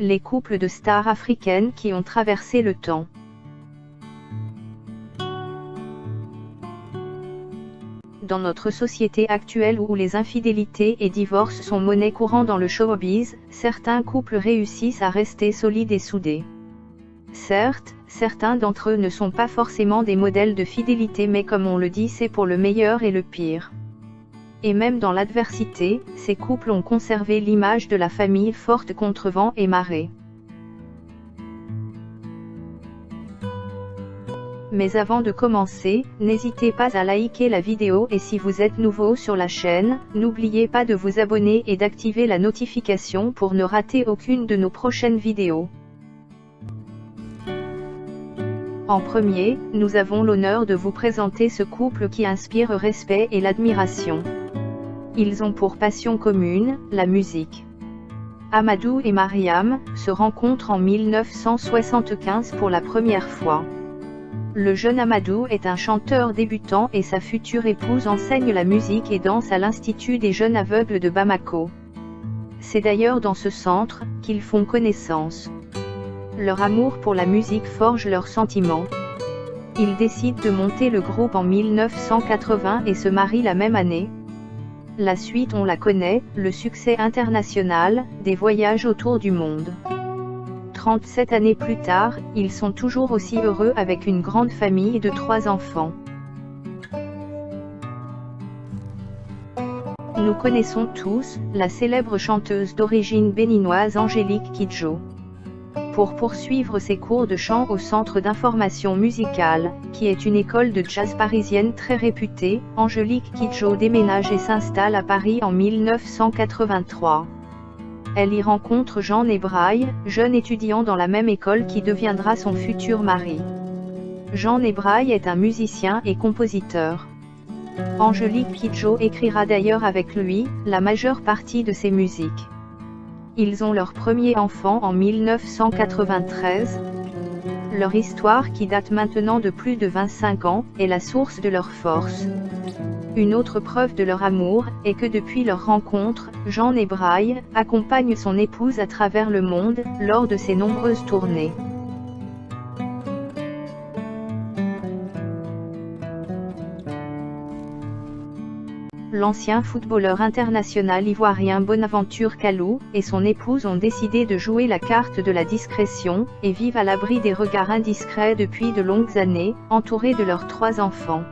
les couples de stars africaines qui ont traversé le temps. Dans notre société actuelle où les infidélités et divorces sont monnaie courante dans le showbiz, certains couples réussissent à rester solides et soudés. Certes, certains d'entre eux ne sont pas forcément des modèles de fidélité, mais comme on le dit, c'est pour le meilleur et le pire. Et même dans l'adversité, ces couples ont conservé l'image de la famille forte contre vent et marée. Mais avant de commencer, n'hésitez pas à liker la vidéo et si vous êtes nouveau sur la chaîne, n'oubliez pas de vous abonner et d'activer la notification pour ne rater aucune de nos prochaines vidéos. En premier, nous avons l'honneur de vous présenter ce couple qui inspire respect et l'admiration. Ils ont pour passion commune, la musique. Amadou et Mariam se rencontrent en 1975 pour la première fois. Le jeune Amadou est un chanteur débutant et sa future épouse enseigne la musique et danse à l'Institut des jeunes aveugles de Bamako. C'est d'ailleurs dans ce centre qu'ils font connaissance. Leur amour pour la musique forge leurs sentiments. Ils décident de monter le groupe en 1980 et se marient la même année. La suite on la connaît, le succès international, des voyages autour du monde. 37 années plus tard, ils sont toujours aussi heureux avec une grande famille de 3 enfants. Nous connaissons tous la célèbre chanteuse d'origine béninoise Angélique Kidjo. Pour poursuivre ses cours de chant au Centre d'information musicale, qui est une école de jazz parisienne très réputée, Angélique Kidjo déménage et s'installe à Paris en 1983. Elle y rencontre Jean Nebraille, jeune étudiant dans la même école qui deviendra son futur mari. Jean Nebraille est un musicien et compositeur. Angélique Kidjo écrira d'ailleurs avec lui la majeure partie de ses musiques. Ils ont leur premier enfant en 1993. Leur histoire, qui date maintenant de plus de 25 ans, est la source de leur force. Une autre preuve de leur amour est que depuis leur rencontre, Jean Nebraille accompagne son épouse à travers le monde lors de ses nombreuses tournées. L'ancien footballeur international ivoirien Bonaventure Kalou et son épouse ont décidé de jouer la carte de la discrétion et vivent à l'abri des regards indiscrets depuis de longues années, entourés de leurs 3 enfants.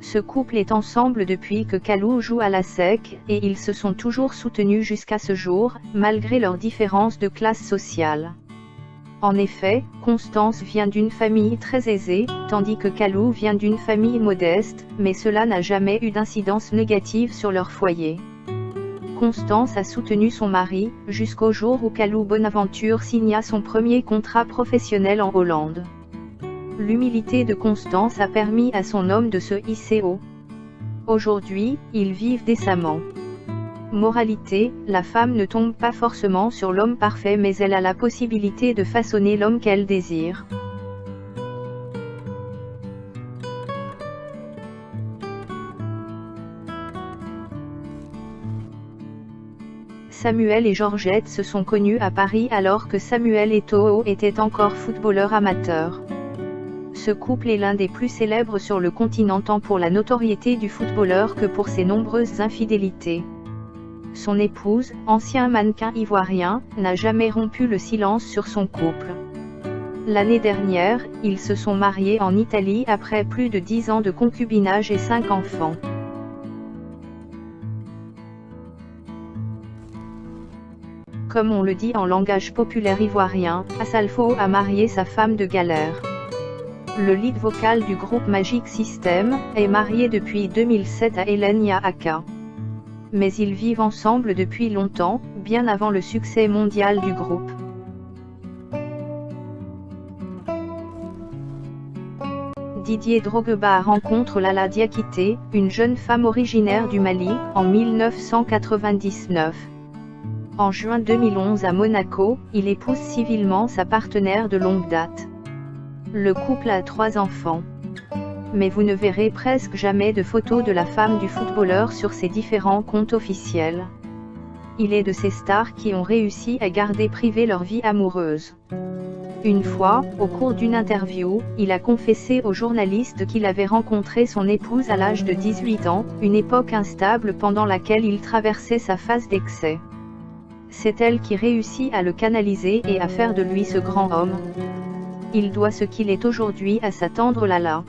Ce couple est ensemble depuis que Kalou joue à la SEC, et ils se sont toujours soutenus jusqu'à ce jour, malgré leurs différences de classe sociale. En effet, Constance vient d'une famille très aisée, tandis que Kalou vient d'une famille modeste, mais cela n'a jamais eu d'incidence négative sur leur foyer. Constance a soutenu son mari, jusqu'au jour où Kalou Bonaventure signa son premier contrat professionnel en Hollande. L'humilité de Constance a permis à son homme de se hisser haut. Aujourd'hui, ils vivent décemment. Moralité, la femme ne tombe pas forcément sur l'homme parfait, mais elle a la possibilité de façonner l'homme qu'elle désire. Samuel et Georgette se sont connus à Paris alors que Samuel Eto'o était encore footballeur amateur. Ce couple est l'un des plus célèbres sur le continent tant pour la notoriété du footballeur que pour ses nombreuses infidélités. Son épouse, ancien mannequin ivoirien, n'a jamais rompu le silence sur son couple. L'année dernière, ils se sont mariés en Italie après plus de 10 ans de concubinage et 5 enfants. Comme on le dit en langage populaire ivoirien, Asalfo a marié sa femme de galère. Le lead vocal du groupe Magic System est marié depuis 2007 à Hélène Yaaka. Mais ils vivent ensemble depuis longtemps, bien avant le succès mondial du groupe. Didier Drogba rencontre Lala Diakité, une jeune femme originaire du Mali, en 1999. En juin 2011 à Monaco, il épouse civilement sa partenaire de longue date. Le couple a 3 enfants. Mais vous ne verrez presque jamais de photos de la femme du footballeur sur ses différents comptes officiels. il est de ces stars qui ont réussi à garder privée leur vie amoureuse. Une fois, au cours d'une interview, il a confessé aux journalistes qu'il avait rencontré son épouse à l'âge de 18 ans, une époque instable pendant laquelle il traversait sa phase d'excès. C'est elle qui réussit à le canaliser et à faire de lui ce grand homme. Il doit ce qu'il est aujourd'hui à sa tendre Lala.